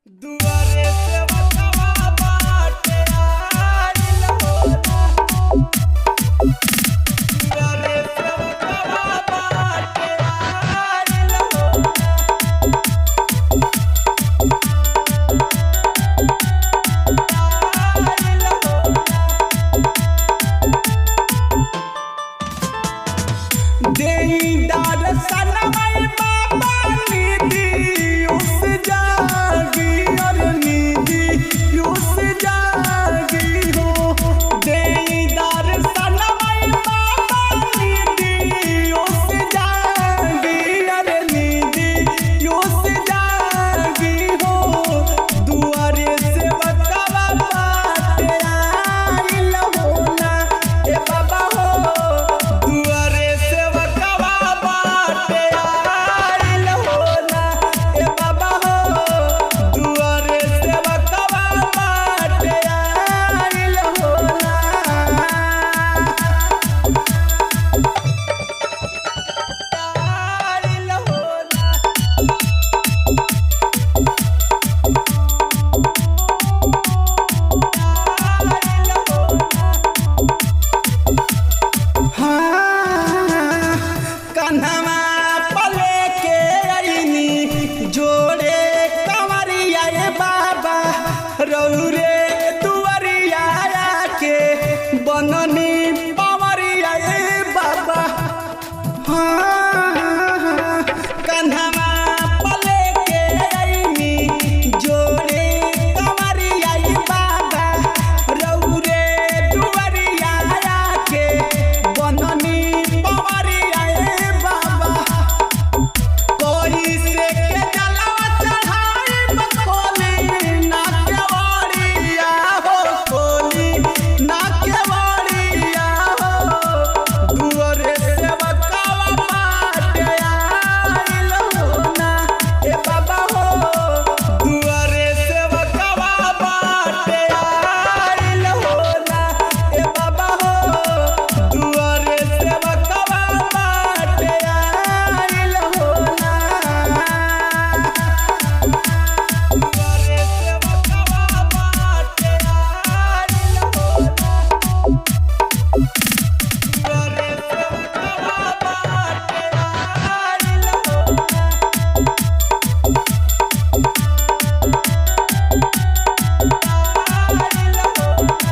दुआरे से बचवा बाटे आइल हो। दुआरे से बचवा बाटे आइल हो। आइल हो। देईदार सनमई बाबा निधि उस जागी और निधि उस जागी हो। देईदार सनमई बाबा निधि उस जागी और निधि उस जागी हो। दुआरे से बचवा बाटे आइल हो ना ए बाबा हो। दुआरे से बचवा बाटे आइल हो ना ए बाबा हो। दुआरे से बचवा बाटे आइल हो ना। आइल हो ना। आइल हो ना। हाँ, कन्हवा पले के अइनी जोड़े कंवरिया ए बाबा रौरे दुआरिया के बननी पवरिया ए बाबा। हाँ, कन्हवा पले के अइनी जोड़े कंवरिया ए बाबा रौरे दुआरिया के बननी पवरिया ए बाबा। कोई से के जलवा चढ़ाई खोली ना केवड़िया हो। खोली ना केवड़िया हो। दुआरे से बचवा बाटे आइल हो ना ए बाबा हो। दुआरे से बचवा बाटे आइल हो ना ए बाबा हो। दुआरे से बचवा बाटे आइल हो ना। दुआरे से बचवा बाटे आइल हो ना। दुआरे से बचवा बाटे आइल हो ना। आइल हो ना।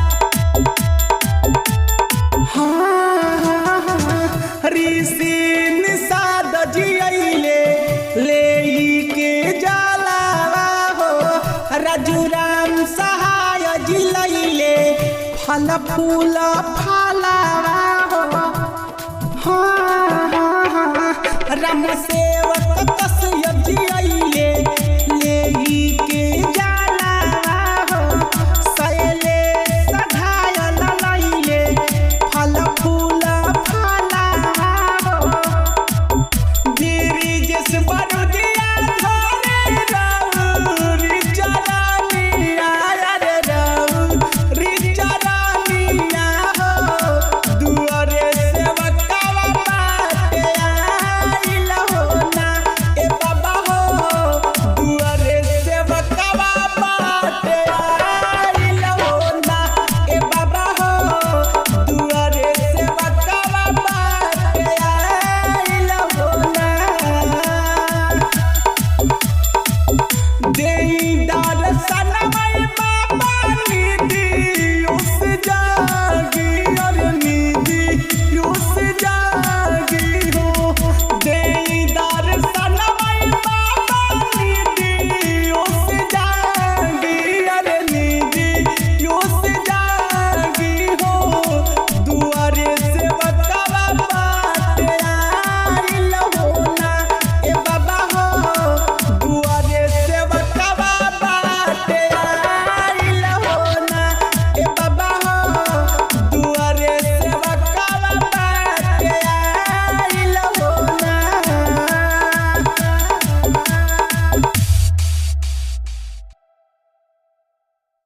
हाँ, ऋषि निषाद जियले लेई के जलावा हो। रजुराम सहाय जिलैले फल फूल फलावा हो। हाँ, राम से